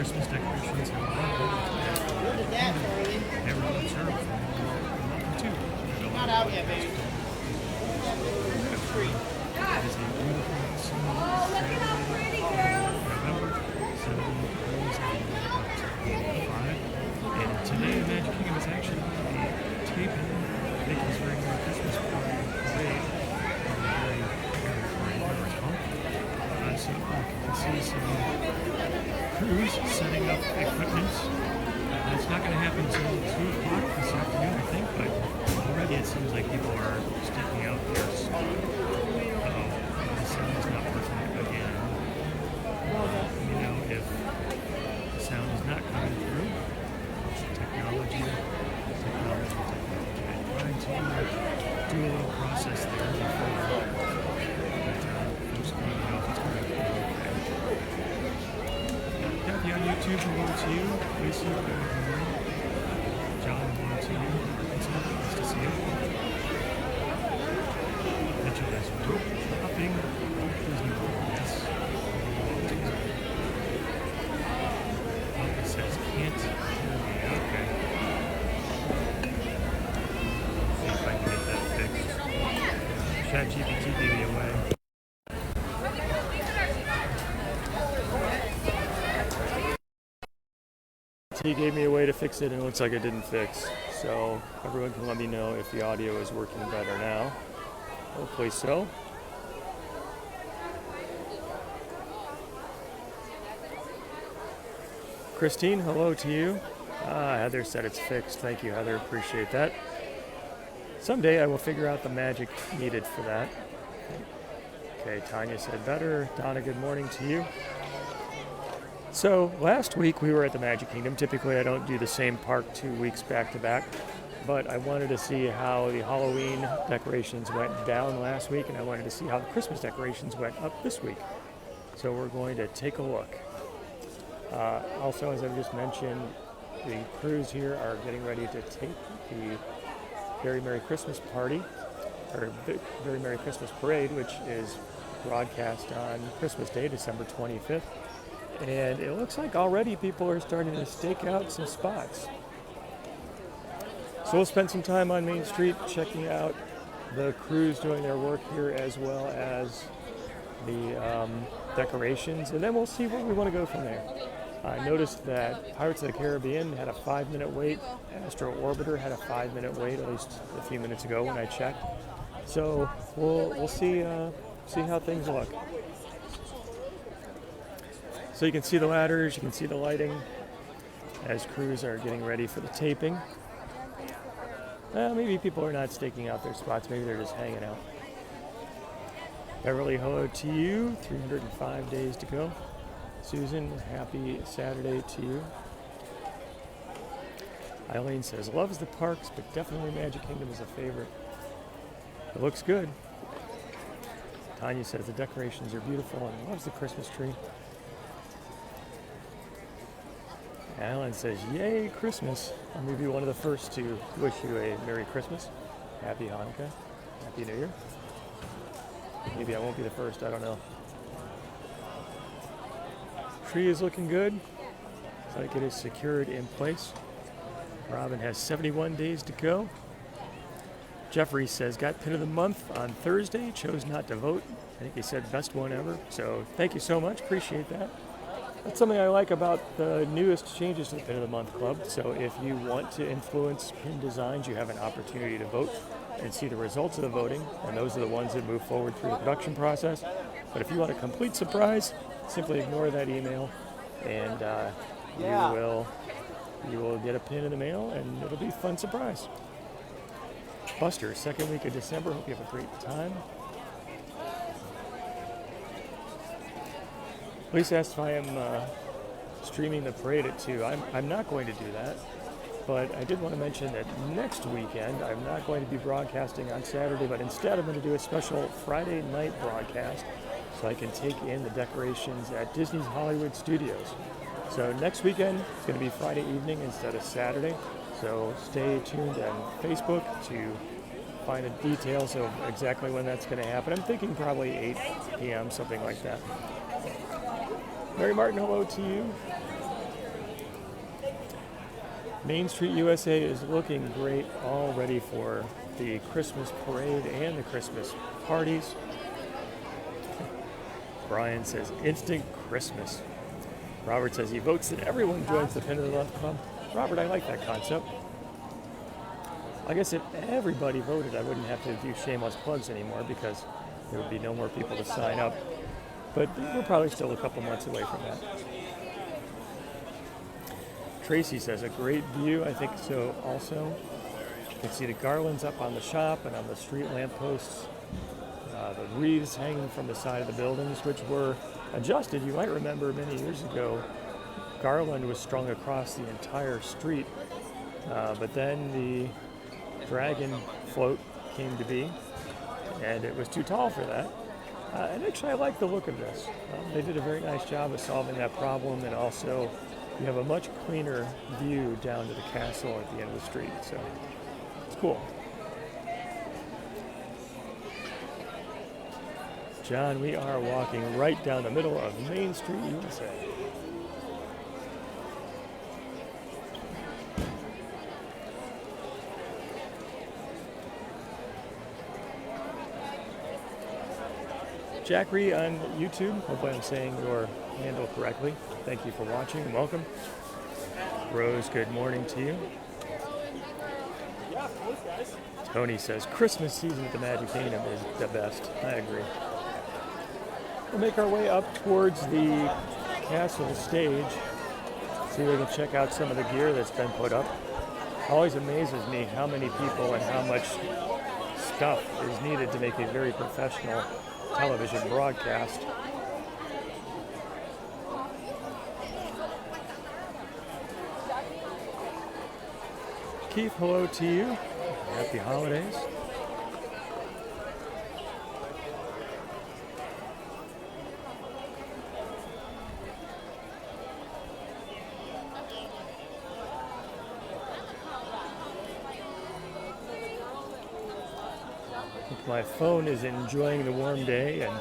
Christmas decorations have everyone's heard from welcome to. Not out yet, baby. It is a beautiful summer Saturday, November 17th, 5. And today the Magic Kingdom is actually taping Mickey's regular Christmas parade. So you can see some crews setting up equipment. It's not going to happen until 2 o'clock this afternoon, I think, but already it seems like people are sticking out there. So, the sound is not working again. You know, if the sound is not coming through, technology. I'm trying to do a little process there before folks can know if it's going to be okay. Kathy on YouTube, hello to you. Lisa, hello. John, hello to you. It's nice to see you. Mitchell as well. Shopping. Disney World, yes. It says can't hear me. Okay. See if I can get that fixed. ChatGPT gave me away. He gave me a way to fix it, and it looks like it didn't fix. So everyone can let me know if the audio is working better now. Hopefully so. Christine, hello to you. Heather said it's fixed. Thank you, Heather. Appreciate that. Someday I will figure out the magic needed for that. Okay, Tanya said better. Donna, good morning to you. So last week we were at the Magic Kingdom. Typically I don't do the same park 2 weeks back to back, but I wanted to see how the Halloween decorations went down last week, and I wanted to see how the Christmas decorations went up this week. So we're going to take a look. Also, as I've just mentioned, the crews here are getting ready to take the Very Merry Christmas party, or Very Merry Christmas parade, which is broadcast on Christmas Day, December 25th. And it looks like already people are starting to stake out some spots. So we'll spend some time on Main Street checking out the crews doing their work here, as well as the decorations, and then we'll see where we want to go from there. I noticed that Pirates of the Caribbean had a 5-minute wait. Astro Orbiter had a 5-minute wait, at least a few minutes ago when I checked. So we'll see how things look. So you can see the ladders, you can see the lighting as crews are getting ready for the taping. Maybe people are not staking out their spots, maybe they're just hanging out. Beverly, hello to you. 305 days to go. Susan, happy Saturday to you. Eileen says, loves the parks, but definitely Magic Kingdom is a favorite. It looks good. Tanya says the decorations are beautiful and loves the Christmas tree. Alan says, yay, Christmas. I'm going to be one of the first to wish you a Merry Christmas, Happy Hanukkah, Happy New Year. Maybe I won't be the first, I don't know. Tree is looking good. Looks like it is secured in place. Robin has 71 days to go. Jeffrey says, got pin of the month on Thursday, chose not to vote. I think he said best one ever. So thank you so much, appreciate that. That's something I like about the newest changes to the Pin of the Month Club. So if you want to influence pin designs, you have an opportunity to vote and see the results of the voting, and those are the ones that move forward through the production process. But if you want a complete surprise, simply ignore that email, and you will get a pin in the mail, and it'll be a fun surprise. Buster, second week of December. Hope you have a great time. Lisa asked if I am streaming the parade at 2. I'm not going to do that, but I did want to mention that next weekend I'm not going to be broadcasting on Saturday, but instead I'm going to do a special Friday night broadcast so I can take in the decorations at Disney's Hollywood Studios. So next weekend it's going to be Friday evening instead of Saturday, so stay tuned on Facebook to find the details of exactly when that's going to happen. I'm thinking probably 8 p.m., something like that. Mary Martin, hello to you. Main Street USA is looking great, all ready for the Christmas parade and the Christmas parties. Brian says instant Christmas. Robert says he votes that everyone joins the Pin of the Left Club. Robert, I like that concept. I guess if everybody voted, I wouldn't have to do shameless plugs anymore because there would be no more people to sign up. But we're probably still a couple months away from that. Tracy says a great view. I think so also. You can see the garlands up on the shop and on the street lampposts. The wreaths hanging from the side of the buildings, which were adjusted. You might remember many years ago, garland was strung across the entire street. But then the dragon float came to be, and it was too tall for that. And actually, I like the look of this. They did a very nice job of solving that problem, and also you have a much cleaner view down to the castle at the end of the street. So it's cool. John, we are walking right down the middle of Main Street, USA. Jackery on YouTube. Hopefully I'm saying your handle correctly. Thank you for watching and welcome. Rose, good morning to you. Tony says Christmas season at the Magic Kingdom is the best. I agree. We'll make our way up towards the castle stage. See if we can check out some of the gear that's been put up. Always amazes me how many people and how much stuff is needed to make a very professional television broadcast. Keith, hello to you. Happy holidays. My phone is enjoying the warm day and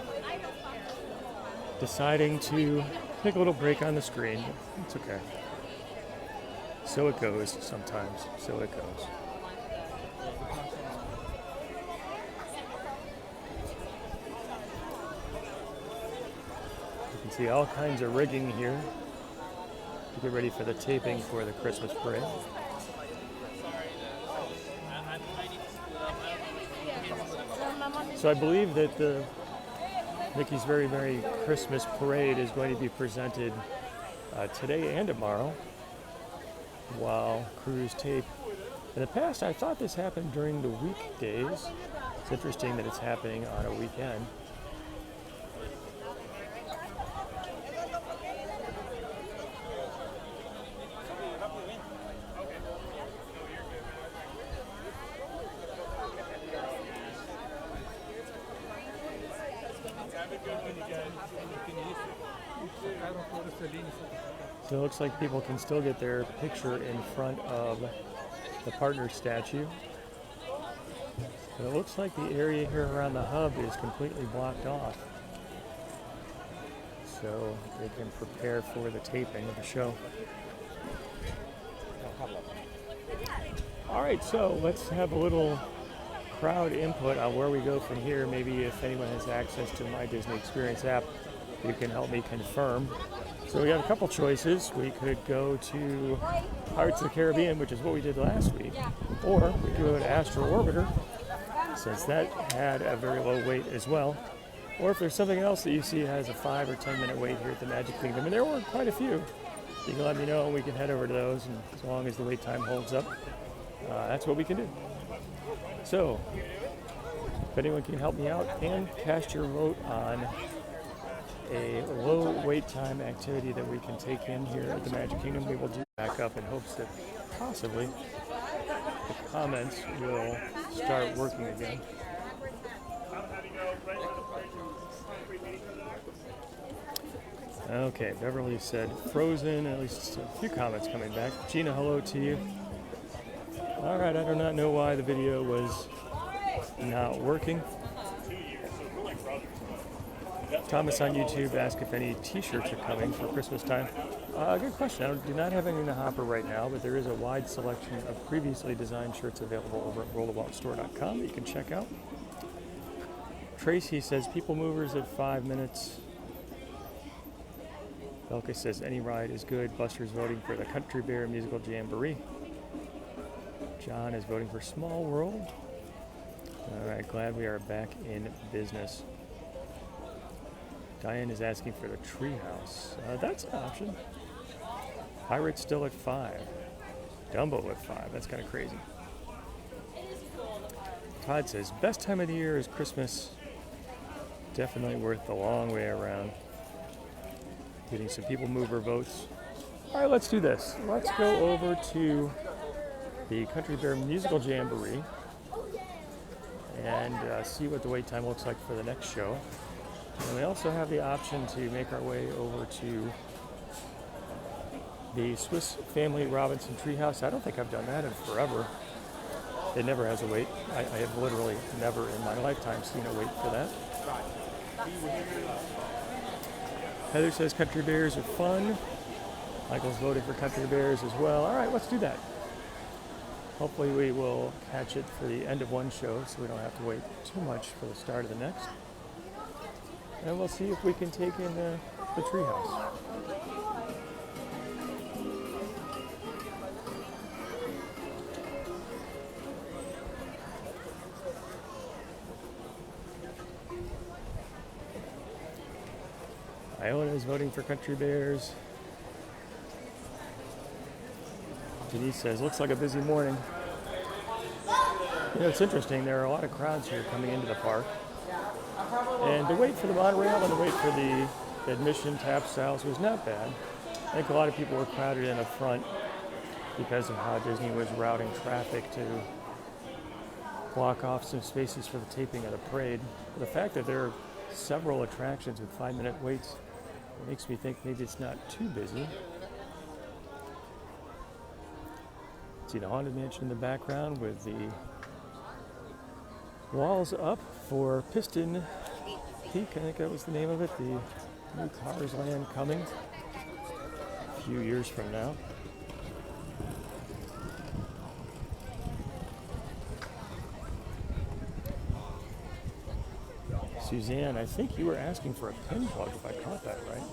deciding to take a little break on the screen. It's okay. So it goes sometimes. So it goes. You can see all kinds of rigging here to get ready for the taping for the Christmas parade. So I believe that the Mickey's Very Merry Christmas Parade is going to be presented today and tomorrow while crews tape. In the past, I thought this happened during the weekdays. It's interesting that it's happening on a weekend. So it looks like people can still get their picture in front of the partner statue. But it looks like the area here around the hub is completely blocked off. So they can prepare for the taping of the show. All right, so let's have a little crowd input on where we go from here. Maybe if anyone has access to my Disney Experience app, you can help me confirm. So we got a couple choices. We could go to Pirates of the Caribbean, which is what we did last week, or we could go to Astro Orbiter, since that had a very low wait as well. Or if there's something else that you see has a 5 or 10 minute wait here at the Magic Kingdom, and there were quite a few, you can let me know and we can head over to those, and as long as the wait time holds up, that's what we can do. So, if anyone can help me out and cast your vote on a low wait time activity that we can take in here at the Magic Kingdom, we will do back up in hopes that possibly the comments will start working again. Okay, Beverly said Frozen, at least a few comments coming back. Gina, hello to you. All right, I do not know why the video was not working. Thomas on YouTube asked if any t-shirts are coming for Christmas time. Good question. I do not have any in the hopper right now, but there is a wide selection of previously designed shirts available over at rollthewealthstore.com that you can check out. Tracy says, people movers at 5 minutes. Belka says, any ride is good. Buster's voting for the Country Bear Musical Jamboree. John is voting for Small World. All right, glad we are back in business. Diane is asking for the Treehouse. That's an option. Pirates still at 5. Dumbo at 5. That's kind of crazy. Todd says, best time of the year is Christmas. Definitely worth the long way around. Getting some people mover votes. All right, let's do this. Let's go over to the Country Bear Musical Jamboree and see what the wait time looks like for the next show. And we also have the option to make our way over to the Swiss Family Robinson Treehouse. I don't think I've done that in forever. It never has a wait. I have literally never in my lifetime seen a wait for that. Heather says Country Bears are fun. Michael's voted for Country Bears as well. All right, let's do that. Hopefully we will catch it for the end of one show so we don't have to wait too much for the start of the next. And we'll see if we can take in the Treehouse. Iona is voting for Country Bears. Denise says, looks like a busy morning. You know, it's interesting. There are a lot of crowds here coming into the park. And the wait for the monorail and the wait for the admission tap styles was not bad. I think a lot of people were crowded in up front because of how Disney was routing traffic to block off some spaces for the taping of the parade. But the fact that there are several attractions with 5-minute waits makes me think maybe it's not too busy. See the Haunted Mansion in the background with the walls up for Piston Peak, I think that was the name of it, the new Cars Land coming a few years from now. Suzanne, I think you were asking for a pin plug if I caught that right.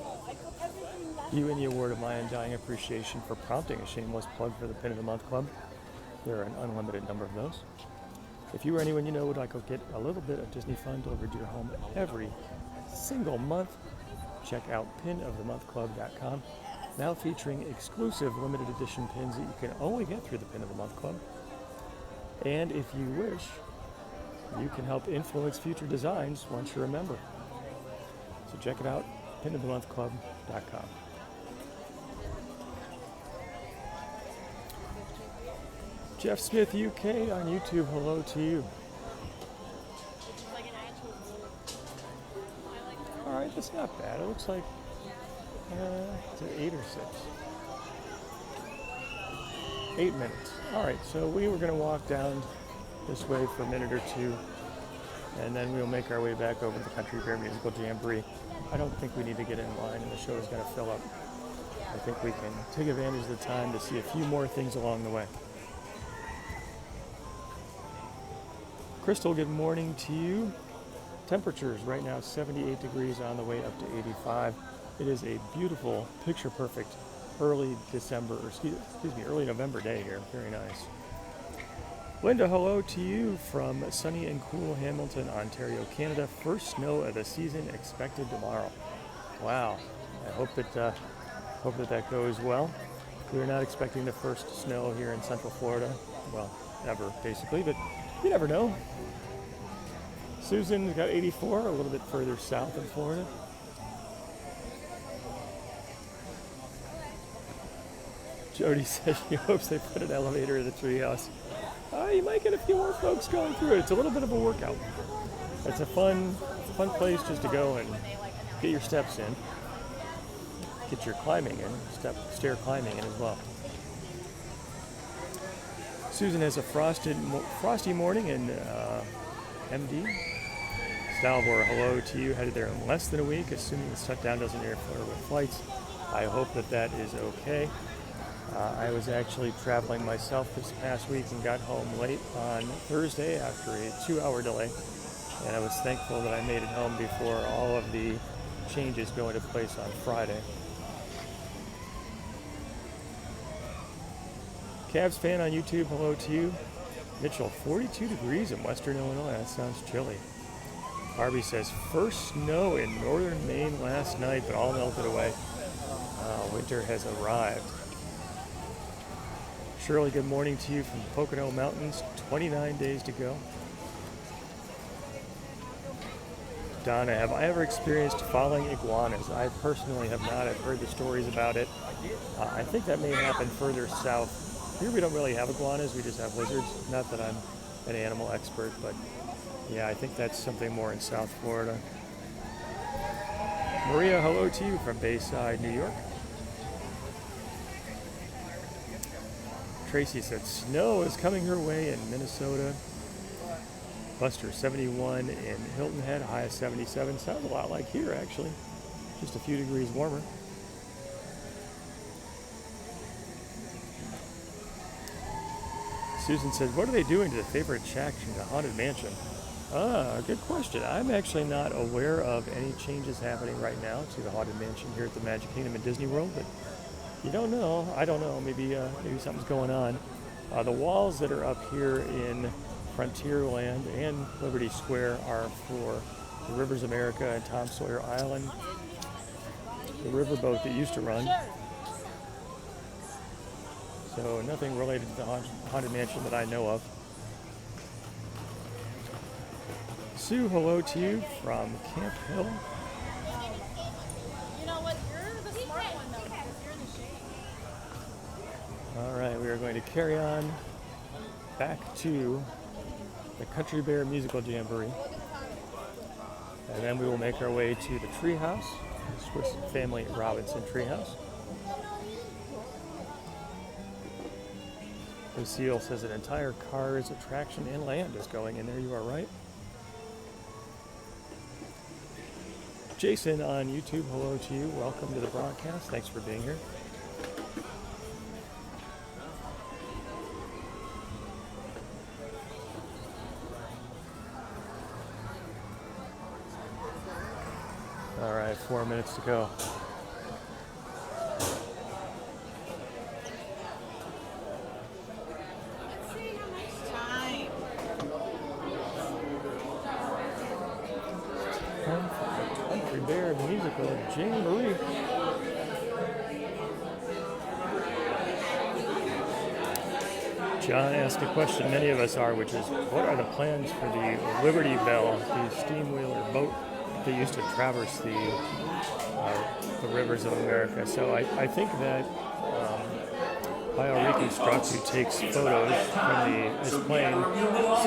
You and the award of my undying appreciation for prompting a shameless plug for the Pin of the Month Club. There are an unlimited number of those. If you or anyone you know would like to get a little bit of Disney fun delivered to your home every single month, check out pinofthemonthclub.com. Now featuring exclusive limited edition pins that you can only get through the Pin of the Month Club. And if you wish, you can help influence future designs once you're a member. So check it out, pinofthemonthclub.com. Jeff Smith UK on YouTube, hello to you. All right, that's not bad. It looks like is it 8 or 6? 8 minutes. All right, so we were going to walk down this way for a minute or two, and then we'll make our way back over to the Country Bear Musical Jamboree. I don't think we need to get in line, and the show is going to fill up. I think we can take advantage of the time to see a few more things along the way. Crystal, good morning to you. Temperatures right now 78 degrees on the way up to 85. It is a beautiful, picture-perfect early November day here. Very nice. Linda, hello to you from sunny and cool Hamilton, Ontario, Canada. First snow of the season expected tomorrow. Wow. I hope that goes well. We're not expecting the first snow here in Central Florida. Well, ever, basically, but you never know. Susan's got 84, a little bit further south in Florida. Jody says she hopes they put an elevator in the treehouse. You might get a few more folks going through it. It's a little bit of a workout. It's a fun place just to go and get your steps in. Get your climbing in, stair climbing in as well. Susan has a frosty morning in MD. Salvor, hello to you. Headed there in less than a week, assuming the shutdown doesn't interfere with flights. I hope that is okay. I was actually traveling myself this past week and got home late on Thursday after a 2-hour delay. And I was thankful that I made it home before all of the changes go into place on Friday. Cavs fan on YouTube, hello to you. Mitchell, 42 degrees in western Illinois. That sounds chilly. Barbie says, first snow in northern Maine last night, but all melted away. Winter has arrived. Shirley, good morning to you from Pocono Mountains. 29 days to go. Donna, have I ever experienced falling iguanas? I personally have not. I've heard the stories about it. I think that may happen further south. Here we don't really have iguanas, we just have lizards. Not that I'm an animal expert, but yeah, I think that's something more in South Florida. Maria, hello to you from Bayside, New York. Tracy said, snow is coming her way in Minnesota. Buster, 71 in Hilton Head, high of 77. Sounds a lot like here, actually. Just a few degrees warmer. Susan said, what are they doing to the favorite attraction, the Haunted Mansion? Good question. I'm actually not aware of any changes happening right now to the Haunted Mansion here at the Magic Kingdom in Disney World, but you don't know. I don't know. Maybe something's going on. The walls that are up here in Frontierland and Liberty Square are for the Rivers America and Tom Sawyer Island, the riverboat that used to run. So nothing related to the Haunted Mansion that I know of. Sue, hello to you from Camp Hill. You know what? You're the smart one though, because you're in the shade. All right, we are going to carry on back to the Country Bear Musical Jamboree. And then we will make our way to the Treehouse, the Swiss Family Robinson Treehouse. Lucille says an entire Cars attraction and land is going in there. You are right. Jason on YouTube, hello to you. Welcome to the broadcast. Thanks for being here. All right, 4 minutes to go. Country Bear Musical Jamboree. John asked a question many of us are, which is, what are the plans for the Liberty Bell, the steam wheeler boat that used to traverse the rivers of America? So I think that BioReconstruct, who takes photos from this plane,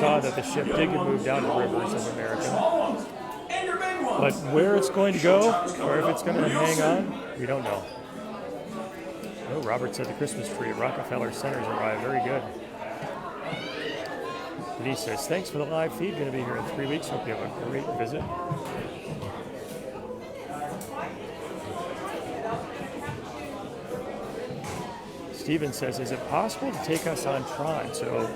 saw that the ship did get moved down the rivers of America. But where it's going to go, or if it's going to hang on, we don't know. Oh, Robert said the Christmas tree at Rockefeller Center's arrived. Very good. Denise says, thanks for the live feed. Going to be here in 3 weeks. Hope you have a great visit. Stephen says, is it possible to take us on Tron? So,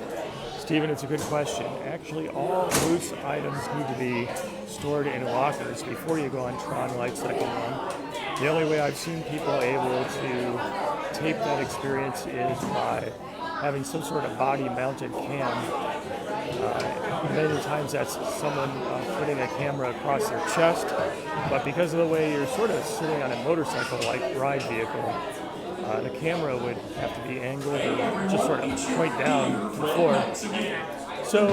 Stephen, it's a good question. Actually, all loose items need to be stored in lockers before you go on Tron Light Cycle 1. The only way I've seen people able to tape that experience is by having some sort of body-mounted cam. Many times that's someone putting a camera across their chest, but because of the way you're sort of sitting on a motorcycle-like ride vehicle, the camera would have to be angled and just sort of point down to the floor. So,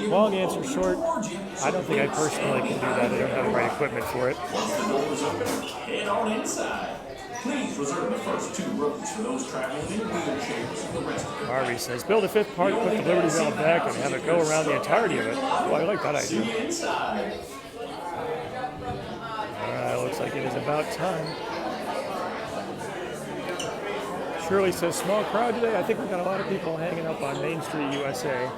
long answer short, I don't think I personally can do that. I don't have the right equipment for it. Head on inside. Please reserve the first 2 rows for those traveling in wheelchairs and the rest of the Harvey says, build a 5th part, put the Liberty Bell back, and have it go around the entirety of it. Well, I like that idea. Alright, looks like it is about time. Shirley says, small crowd today. I think we've got a lot of people hanging up on Main Street, USA.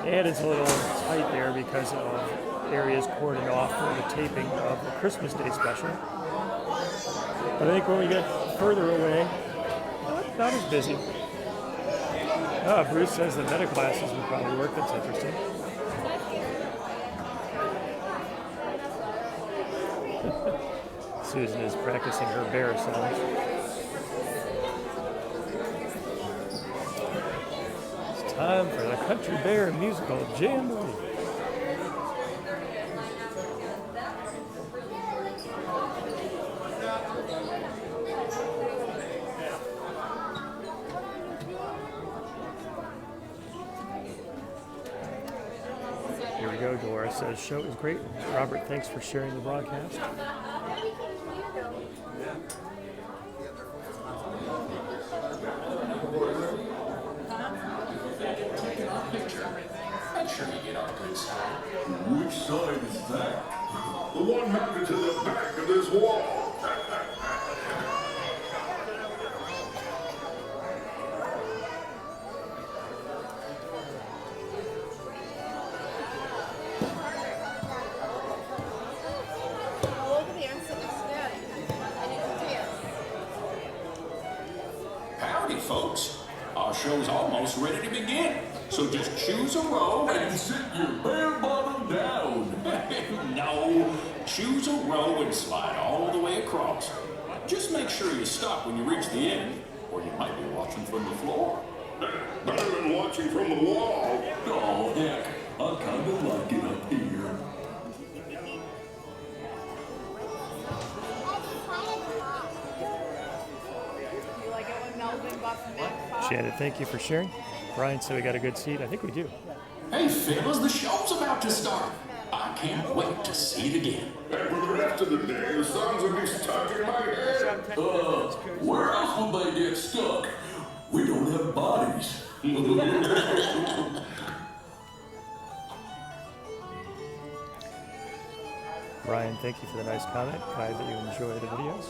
And it's a little tight there because of areas cordoned off for the taping of the Christmas Day special. But I think when we get further away, not as busy. Bruce says the meta classes would probably work. That's interesting. Susan is practicing her bear sounds. It's time for the Country Bear musical Jamboree. Here we go. Dora says, show is great. Robert, thanks for sharing the broadcast. Make sure you get on good side. Which side is that? The one mounted to the back of this wall. Howdy, folks. Our show's almost ready to begin. So just choose a row And sit your bare bottom down. No, choose a row and slide all the way across. Just make sure you stop when you reach the end, or you might be watching from the floor. Better than watching from the wall. Oh, heck, I kinda like it up here. You like it when Melvin buffs Mick? Janet, thank you for sharing. Brian said we got a good seat. I think we do. Hey, fellas, the show's about to start. I can't wait to see it again. And for the rest of the day, the songs will be stuck in my head. Where else would they get stuck? We don't have bodies. Brian, thank you for the nice comment. Glad that you enjoy the videos.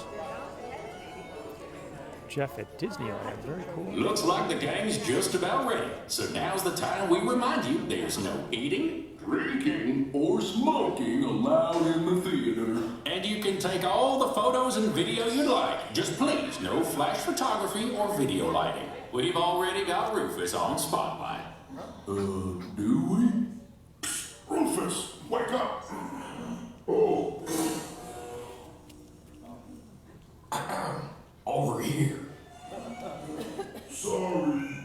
Jeff at Disneyland, very cool. Looks like the gang's just about ready. So now's the time we remind you there's no eating, Drinking. Or smoking allowed in the theater. and you can take all the photos and video you'd like. Just please, no flash photography or video lighting. We've already got Rufus on Spotlight. Do we? Rufus, wake up. Oh, Over here. sorry.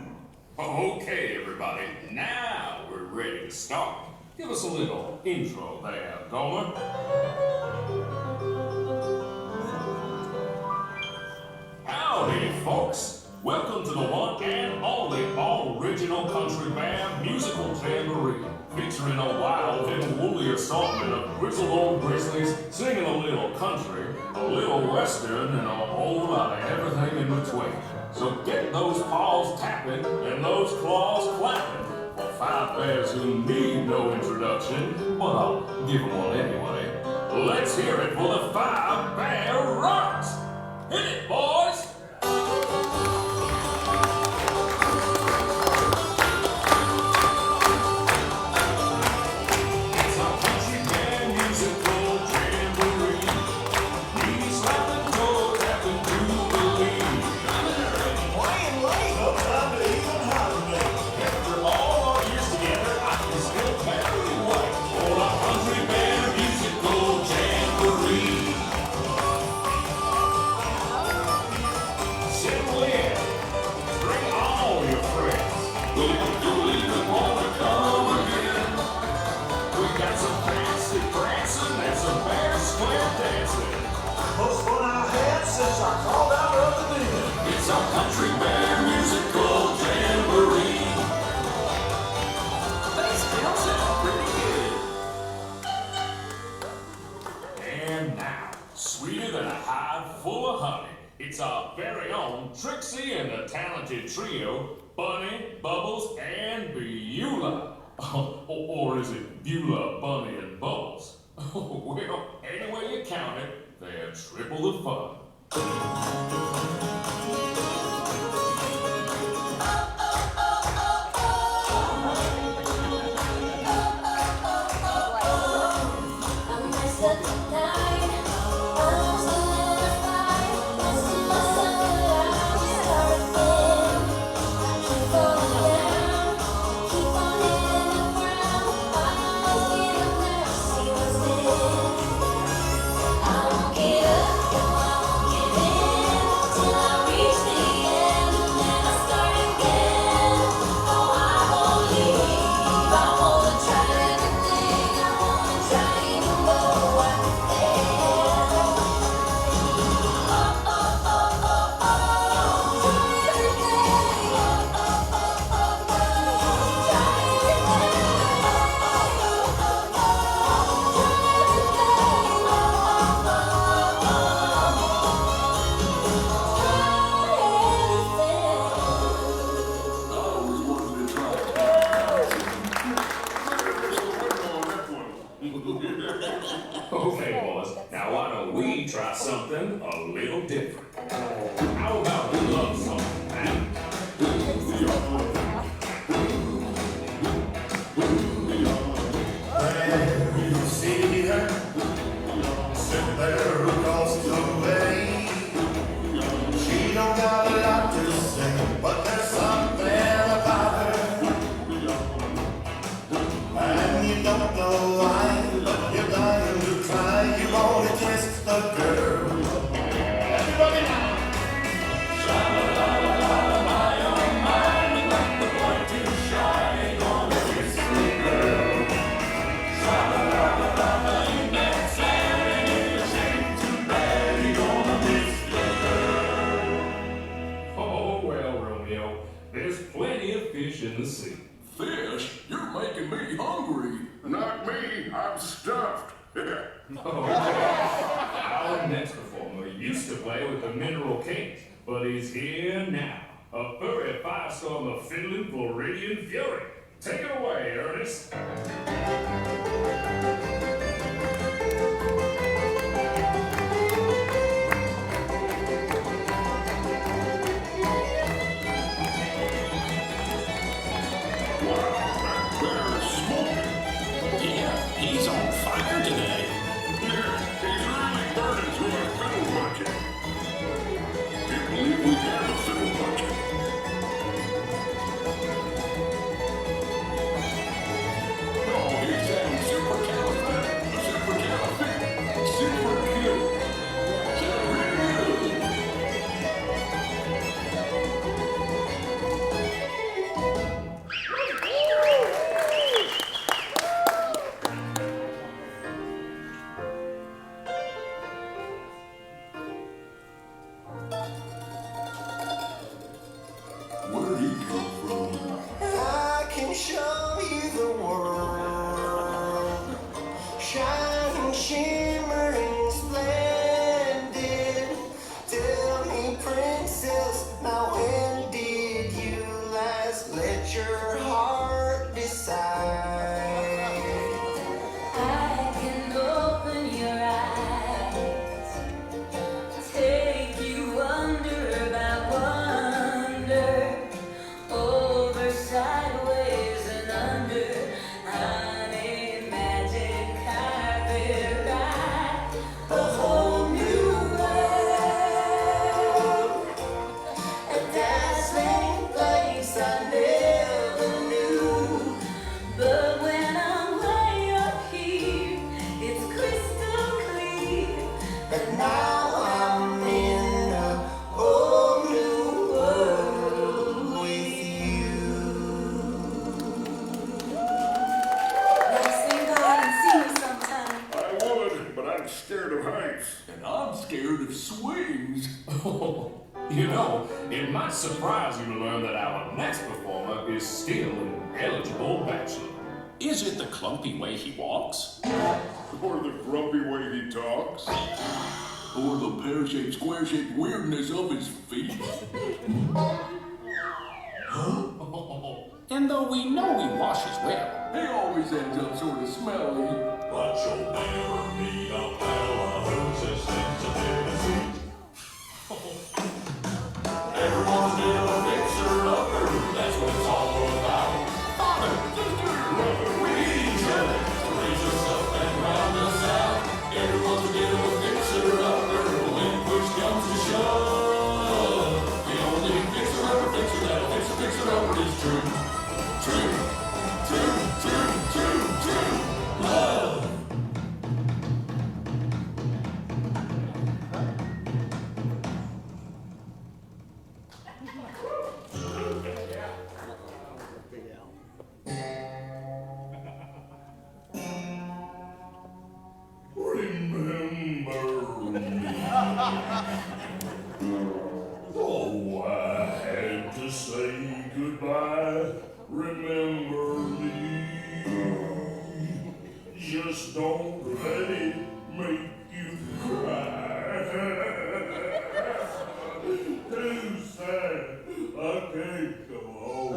Okay, everybody, now we're ready to start. Give us a little intro there, Gomer. Howdy, folks. Welcome to the one and only all-original country band musical Jamboree, featuring a wild and woolly assortment of grizzled old grizzlies singing a little country, a little western, and a whole lot of everything in between. So get those paws tapping and those claws clapping for five bears who need no introduction, but I'll give them one anyway. Let's hear it for the Five Bear Rocks! Hit it, boys! It's our country band musical jamboree. Knee slapping, toe tapping, jubilee. Playing late, no time to even hibernate. After all our years together, I can still barely wait for our country band musical jamboree. Settle in, bring all your friends. We wanna come again. We got some fancy prancing and some fair square dancing. Most fun I had since I crawled out of the den. It's our country band musical jamboree. They still sound pretty good. And now, sweeter than a hive full of honey, it's our very own Trixie and the talented trio, Bunny, Bubbles, and Beulah. Or is it Beulah, Bunny, and Bubbles? Well, any way you count it, they're triple the fun. don't got a lot to say, but there's something about her. And you don't know why, but you're dying to try. You wanna kiss the girl. Everybody now. Oh, well, Romeo, there's plenty of fish in the sea. Fish? You're making me hungry. Not me, I'm stuffed. Our next performer used to play with the Mineral Kings, but he's here now. A furry firestorm of fiddling Floridian fury. Take it away, Ernest. There's smoking. Yeah, he's on fire today. Yeah, he's really burning through our fiddle budget. Can't believe we have a fiddle budget. Oh, he's having super cute. Where'd he come from? I can show you the world, shining, shimmering, splendid. Tell me, princess, now when did you last let your heart decide? I can open your eyes, take you wonder by wonder, over, sideways, and under. Honey, magic carpet ride, a whole new world, a dazzling place I never knew. But when I'm way up here, it's crystal clear that now I'm in a whole new world with you. Wanna sing God and see me sometime? I would, but I'm scared of heights. And I'm scared of swings. You know, it might surprise you to learn that our next performer is still an eligible bachelor. Is it the clumpy way he walks? Or the grumpy way he talks. Or the pear-shaped, square-shaped weirdness of his feet. And though we know he washes well, He always ends up sort of smelly. But you'll never meet a fella who's as sensitive as he. Everyone's a bit of a fixer-upper, that's what it's all about. Father, sister, brother, we need each other to raise us up and round us out. Everyone's a bit of a fixer-upper when push comes to shove. The only fixer-upper fixer that'll fix a fixer-upper is true. True, true, true, true, true love. Remember me. Oh, I had to say goodbye. Remember me. Just don't let it make you cry. Too sad. I can't go home.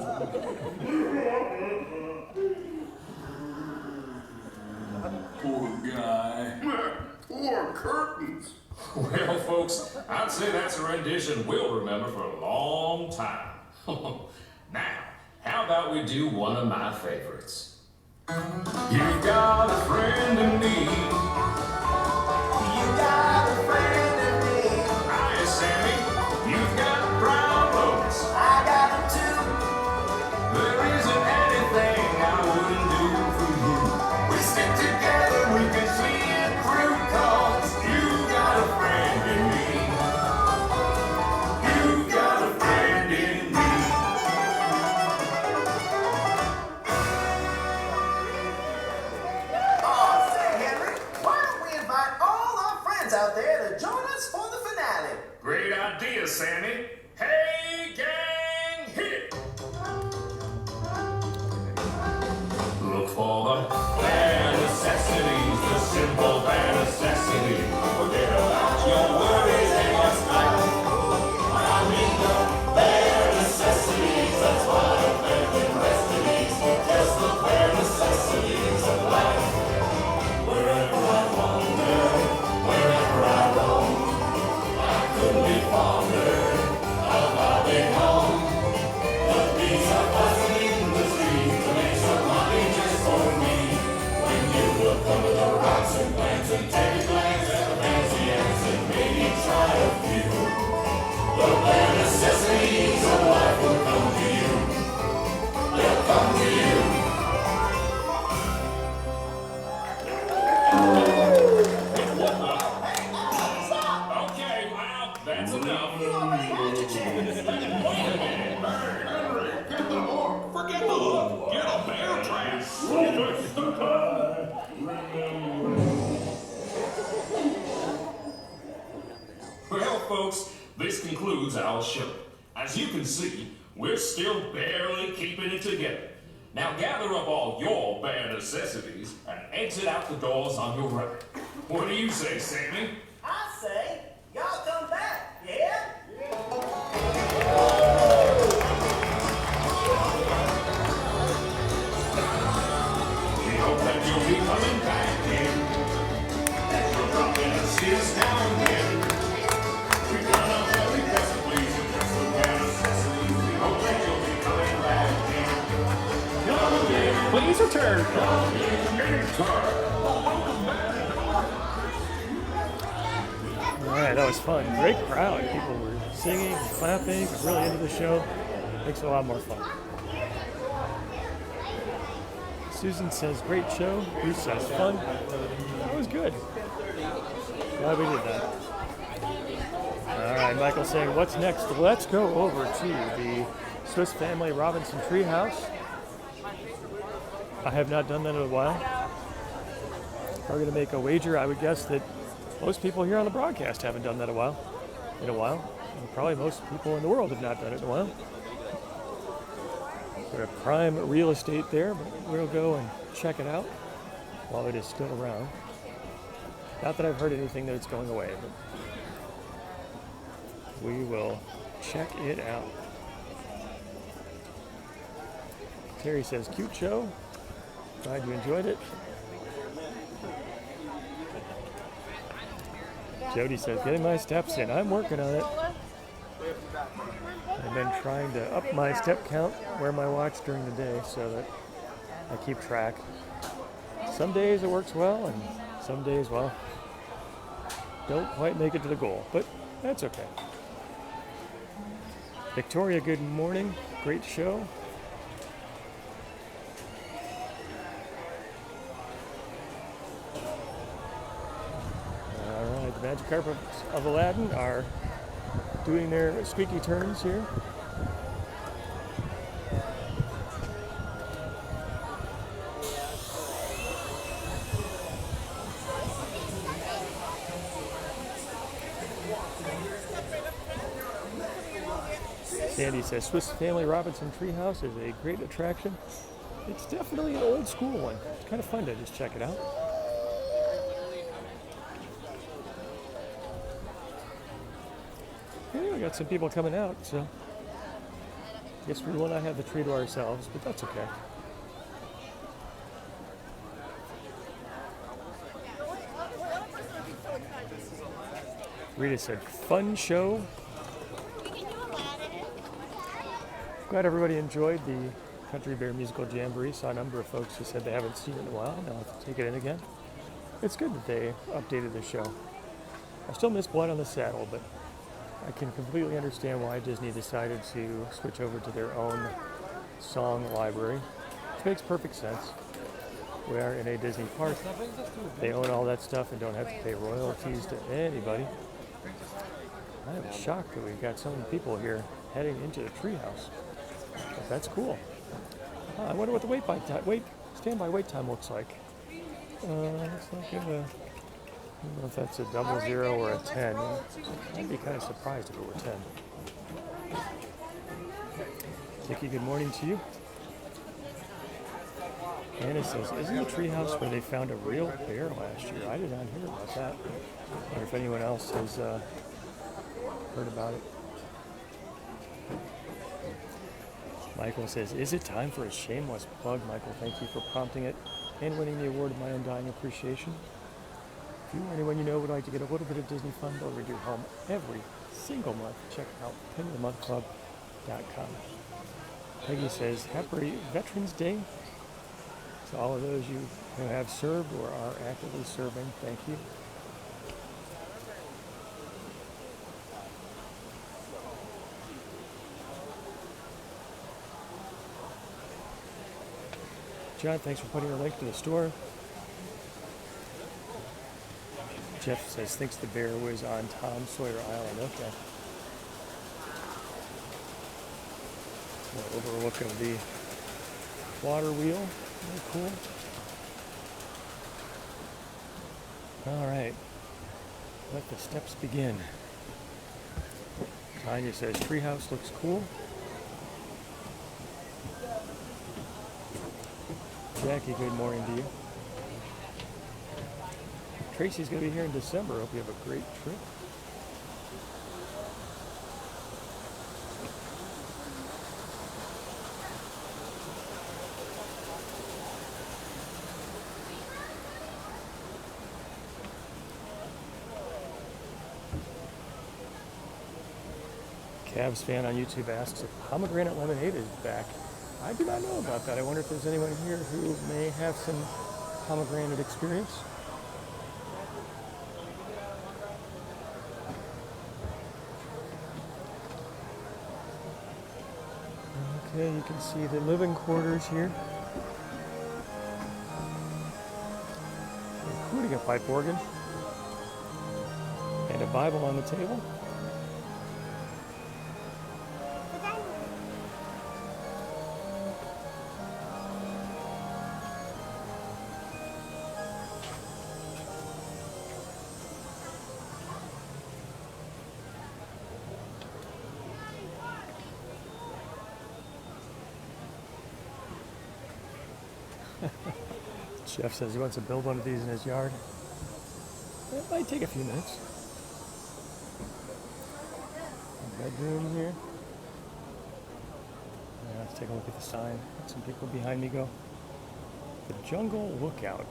Poor guy. Poor curtains. Well, folks, I'd say that's a rendition we'll remember for a long time. Now, how about we do one of my favorites? You've got a friend in me. You got a friend in me. Hi, Sammy. You've got Hey, gang, hit it! Look for the bare necessities, the simple bare necessities. Forget about your worries and your strife. I mean the bare necessities, that's why I'm making recipes. Just the bare necessities of life. Wherever I wander, wherever I roam, I couldn't be fonder of my big home. The bees are buzzing in the trees to make some money just for me. When you look under the rocks and plants and take a glance at the fancy ants and maybe try a few, the bare necessities of life will come to you. They'll come to you. Okay, well, that's enough. You already had your chance. Wait a minute. Hey, Henry, get the hook. Forget the hook. Get a bear trap. Well, folks, this concludes our show. As you can see, we're still barely keeping it together. Now gather up all your bare necessities and exit out the doors on your right. What do you say, Sammy? I say, y'all come back, yeah? We hope that you'll be coming back again. That you'll drop in and see us now and then. We've done our very best to please you, just the bare necessities. We hope that you'll be coming back again. Come again. Please return. Come again anytime. All right, that was fun. Great crowd. People were singing, clapping, really into the show. Makes it a lot more fun. Susan says, great show. Bruce says, fun. That was good. Glad we did that. All right, Michael saying, what's next? Let's go over to the Swiss Family Robinson Treehouse. I have not done that in a while. We're going to make a wager. I would guess that most people here on the broadcast haven't done that in a while. And probably most people in the world have not done it in a while. Sort of prime real estate there, but we'll go and check it out while it is still around. Not that I've heard anything that it's going away, but we will check it out. Terry says, cute show. Glad you enjoyed it. Jody says, getting my steps in. I'm working on it. I've been trying to up my step count, wear my watch during the day so that I keep track. Some days it works well, and some days, well, don't quite make it to the goal, but that's okay. Victoria, good morning. Great show. The Magic Carpets of Aladdin are doing their squeaky turns here. Sandy says, Swiss Family Robinson Treehouse is a great attraction. It's definitely an old school one. It's kind of fun to just check it out. Yeah, we got some people coming out, so I guess we will not have the tree to ourselves, but that's okay. Rita said, fun show. Glad everybody enjoyed the Country Bear Musical Jamboree. Saw a number of folks who said they haven't seen it in a while. Now I'll have to take it in again. It's good that they updated the show. I still miss Blood on the Saddle, but I can completely understand why Disney decided to switch over to their own song library, which makes perfect sense. We are in a Disney park. They own all that stuff and don't have to pay royalties to anybody. I am shocked that we've got so many people here heading into the treehouse. But that's cool. I wonder what the standby wait time looks like. It's not good. I don't know if that's a 00 or a 10. I'd be kind of surprised if it were 10. Vicky, good morning to you. Anna says, isn't the treehouse where they found a real bear last year? I did not hear about that. I wonder if anyone else has heard about it. Michael says, is it time for a shameless plug? Michael, thank you for prompting it and winning the award of my undying appreciation. If you or anyone you know would like to get a little bit of Disney fun delivered to your home every single month, check out pennyofthemonthclub.com. Peggy says, happy Veterans Day to all of those you who have served or are actively serving. Thank you. John, thanks for putting a link to the store. Jeff says, thinks the bear was on Tom Sawyer Island. Okay. An overlook of the water wheel. Very cool. All right. Let the steps begin. Tanya says, treehouse looks cool. Jackie, good morning to you. Tracy's going to be here in December. Hope you have a great trip. Cavs fan on YouTube asks if pomegranate lemonade is back. I do not know about that. I wonder if there's anyone here who may have some pomegranate experience. Okay, you can see the living quarters here, including a pipe organ and a Bible on the table. Jeff says he wants to build one of these in his yard. It might take a few minutes. Bedroom here. Yeah, let's take a look at the sign. Let some people behind me go. The Jungle Lookout.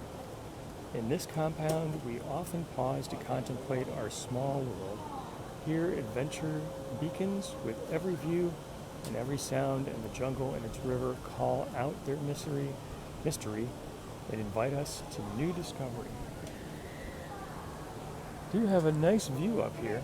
In this compound, we often pause to contemplate our small world. Here, adventure beacons with every view and every sound, and the jungle and its river call out their mystery, and invite us to new discovery. Do have a nice view up here.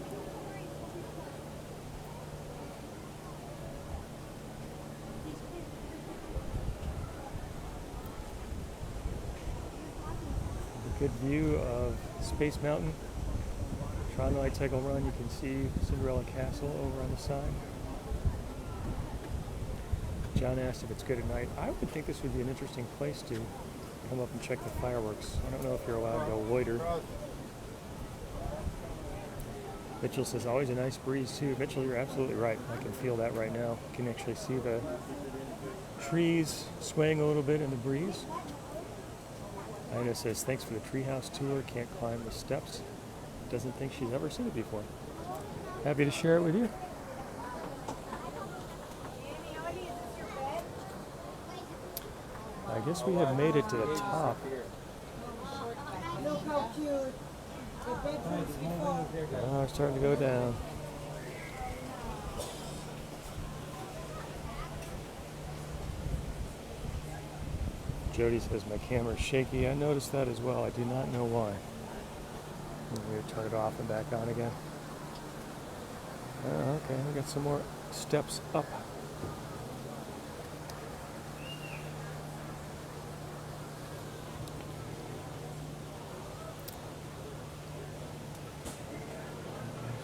A good view of Space Mountain. Tron Light Cycle Run, you can see Cinderella Castle over on the side. John asked if it's good at night. I would think this would be an interesting place to come up and check the fireworks. I don't know if you're allowed to loiter. Mitchell says, always a nice breeze too. Mitchell, you're absolutely right. I can feel that right now. You can actually see the trees swaying a little bit in the breeze. Ina says, thanks for the treehouse tour. Can't climb the steps. Doesn't think she's ever seen it before. Happy to share it with you. I guess we have made it to the top. Look how cute. The bedroom's before. Oh, it's starting to go down. Jody says my camera's shaky. I noticed that as well. I do not know why. I'm going to turn it off and back on again. Okay, we got some more steps up.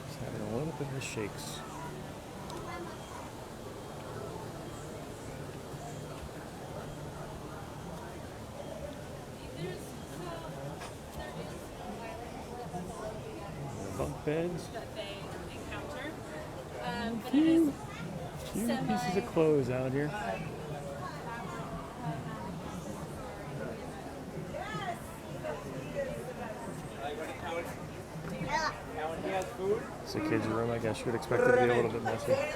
Just having a little bit of the shakes. Bunk beds. That they encounter. A But it is few Few pieces of clothes out here. It's a kid's room. I guess you would expect it to be a little bit messy. He's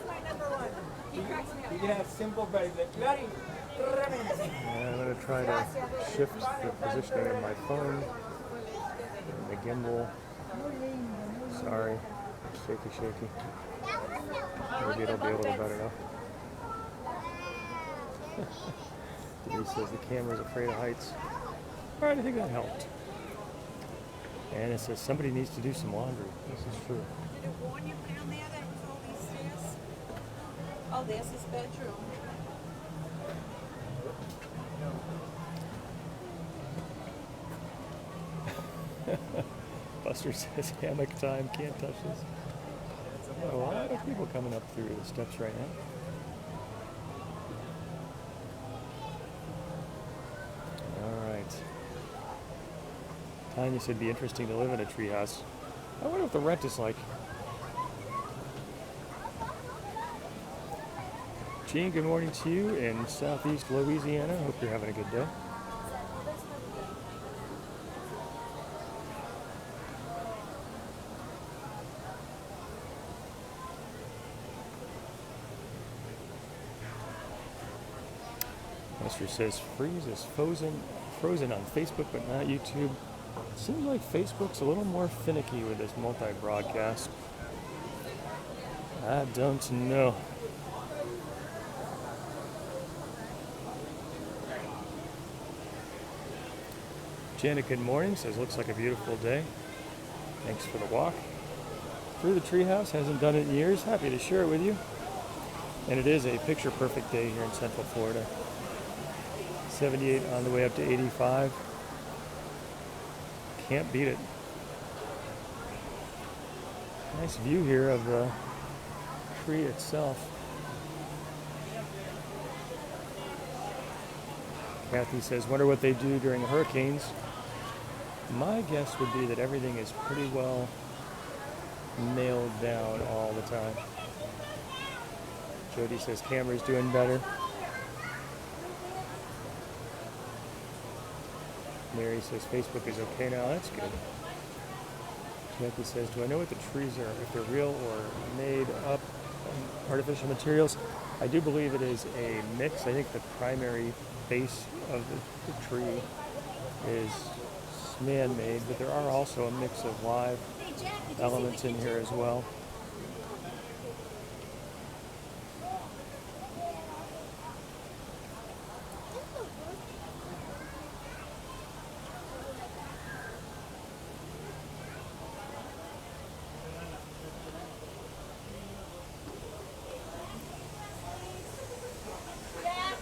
my number one. He cracks me up. You can have simple but very tremendous. And I'm going to try to shift the positioning of my phone. And the gimbal. Sorry. Shaky, shaky. Maybe it'll be a little better now. Denise says the camera's afraid of heights. Alright, I think that helped. And it says somebody needs to do some laundry. This is true. Did it warn you down there that it was all these stairs? Oh, there's his bedroom. Buster says hammock time, can't touch this. A lot of people coming up through the steps right now. Alright. Tanya said it'd be interesting to live in a treehouse. I wonder what the rent is like. Gene, good morning to you in southeast Louisiana. Hope you're having a good day. Buster says freeze is frozen on Facebook but not YouTube. Seems like Facebook's a little more finicky with this multi-broadcast. I don't know. Janet, good morning. Says looks like a beautiful day. Thanks for the walk. Through the treehouse, hasn't done it in years. Happy to share it with you. And it is a picture-perfect day here in Central Florida. 78 on the way up to 85. Can't beat it. Nice view here of the tree itself. Kathy says, wonder what they do during hurricanes. My guess would be that everything is pretty well nailed down all the time. Jody says camera's doing better. Mary says Facebook is okay now. That's good. Jackie says, do I know what the trees are, if they're real or made up artificial materials? I do believe it is a mix. I think the primary base of the tree is man-made, but there are also a mix of live elements in here as well.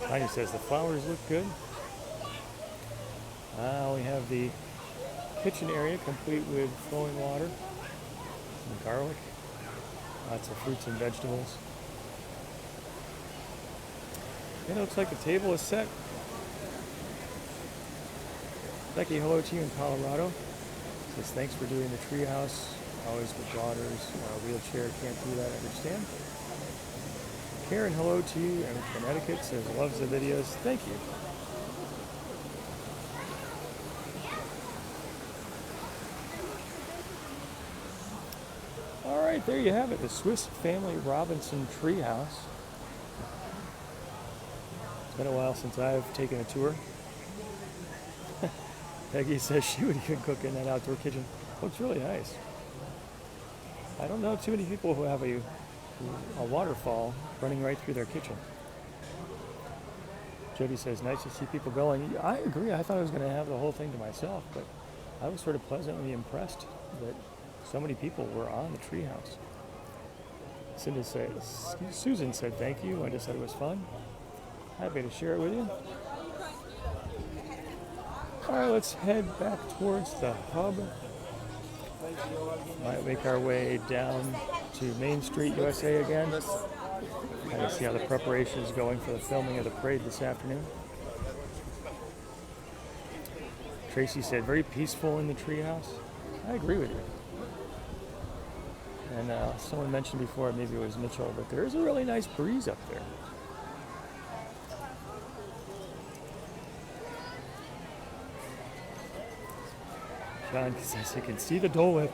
Tanya says the flowers look good. We have the kitchen area complete with flowing water and garlic. Lots of fruits and vegetables. It looks like the table is set. Becky, hello to you in Colorado. Says thanks for doing the treehouse. Always with daughters. Wheelchair, can't do that, I understand. Karen, hello to you in Connecticut. Says loves the videos. Thank you. All right, there you have it. The Swiss Family Robinson Treehouse. It's been a while since I've taken a tour. Peggy says she would even cook in that outdoor kitchen. Looks really nice. I don't know too many people who have a waterfall running right through their kitchen. Jody says, nice to see people going. I agree. I thought I was going to have the whole thing to myself, but I was sort of pleasantly impressed that so many people were on the treehouse. Susan said, thank you. I just said it was fun. Happy to share it with you. All right, let's head back towards the hub. Might make our way down to Main Street, USA again. Kind of see how the preparation is going for the filming of the parade this afternoon. Tracy said, very peaceful in the treehouse. I agree with you. And someone mentioned before, maybe it was Mitchell, but there is a really nice breeze up there. John says he can see the Dole Whip.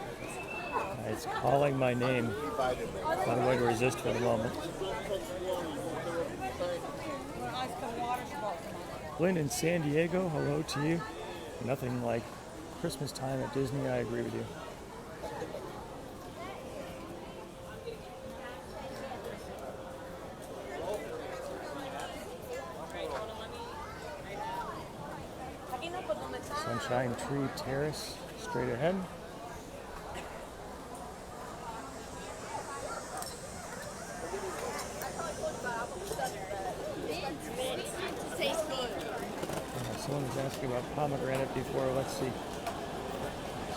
It's calling my name. Not a way to resist for the moment. Lynn in San Diego, hello to you. Nothing like Christmas time at Disney, I agree with you. Sunshine Tree Terrace, straight ahead. Someone was asking about pomegranate before. Let's see.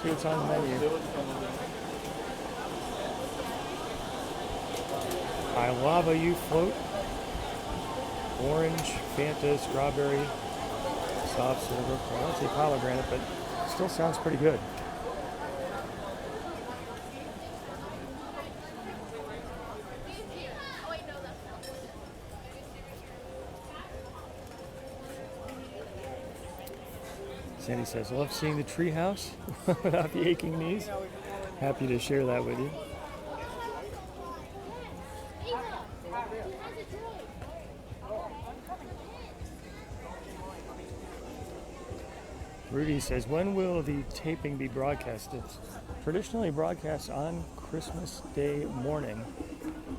See what's on the menu. I lava you float. Orange, Fanta, strawberry, soft serve. I don't see pomegranate, but still sounds pretty good. Sandy says, love seeing the treehouse without the aching knees. Happy to share that with you. Rudy says, when will the taping be broadcast? It's traditionally broadcast on Christmas Day morning.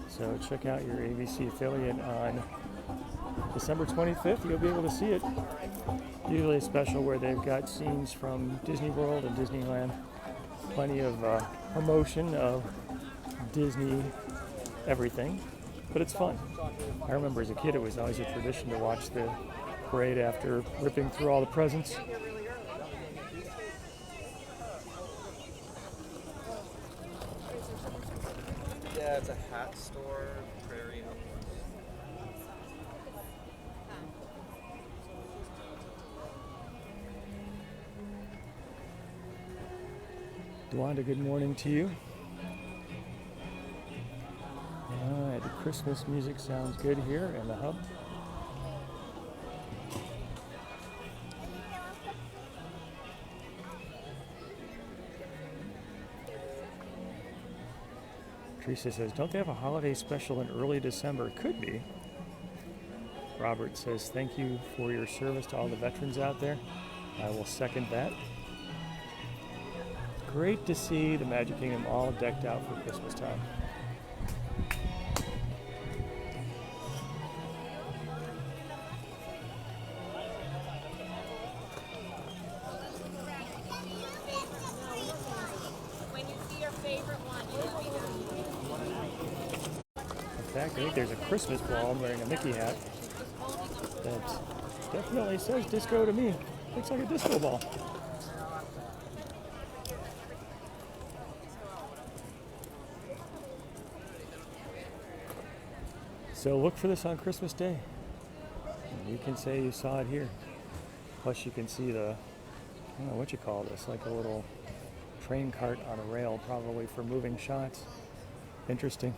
So check out your ABC affiliate on December 25th. You'll be able to see it. Usually a special where they've got scenes from Disney World and Disneyland. Plenty of promotion of Disney everything, but it's fun. I remember as a kid it was always a tradition to watch the parade after ripping through all the presents. Yeah, it's a hat store, Prairie Home. Dwanda, good morning to you. The Christmas music sounds good here in the hub. Teresa says, don't they have a holiday special in early December? Could be. Robert says, thank you for your service to all the veterans out there. I will second that. Great to see the Magic Kingdom all decked out for Christmas time. When you see your favorite one, In fact, I think there's a Christmas ball. I'm wearing a Mickey hat that definitely says disco to me. Looks like a disco ball. So look for this on Christmas Day. You can say you saw it here. Plus you can see the, I don't know what you call this, like a little train cart on a rail, probably for moving shots. Interesting.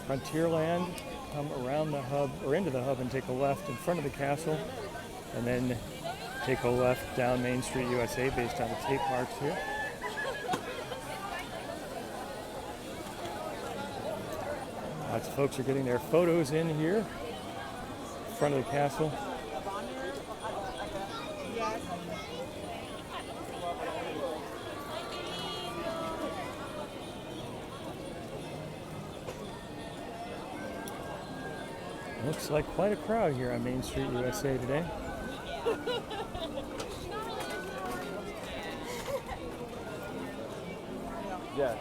Frontierland, come around the hub, or into the hub and take a left in front of the castle, and then take a left down Main Street USA based on the tape marks here. Lots of folks are getting their photos in here, in front of the castle. Looks like quite a crowd here on Main Street USA today. Yeah.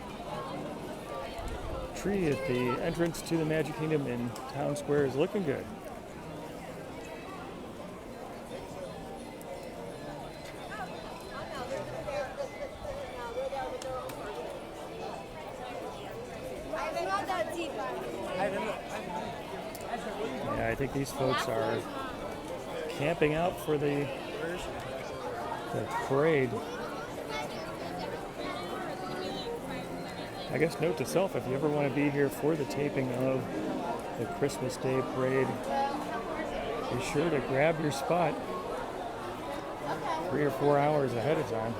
Tree at the entrance to the Magic Kingdom in Town Square is looking good. Yeah, I think these folks are camping out for the The parade. I guess note to self, if you ever want to be here for the taping of the Christmas Day parade, be sure to grab your spot 3 or 4 hours ahead of time.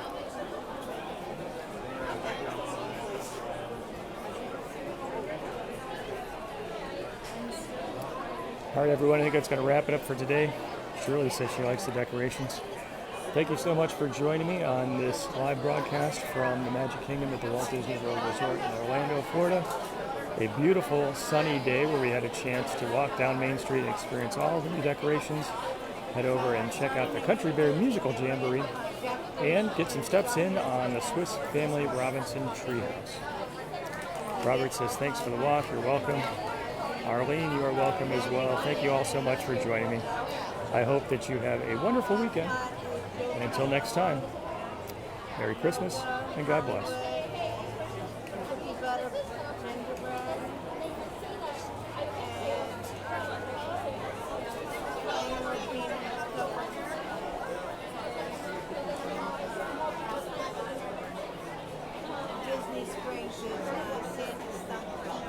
All right, everyone, I think that's going to wrap it up for today. Shirley says she likes the decorations. Thank you so much for joining me on this live broadcast from the Magic Kingdom at the Walt Disney World Resort in Orlando, Florida. A beautiful sunny day where we had a chance to walk down Main Street and experience all of the new decorations. Head over and check out the Country Bear Musical Jamboree and get some steps in on the Swiss Family Robinson Treehouse. Robert says thanks for the walk. You're welcome. Arlene, you are welcome as well. Thank you all so much for joining me. I hope that you have a wonderful weekend. And until next time, Merry Christmas and God bless. Cookie butter gingerbread. Disney Springs is Santa stuff.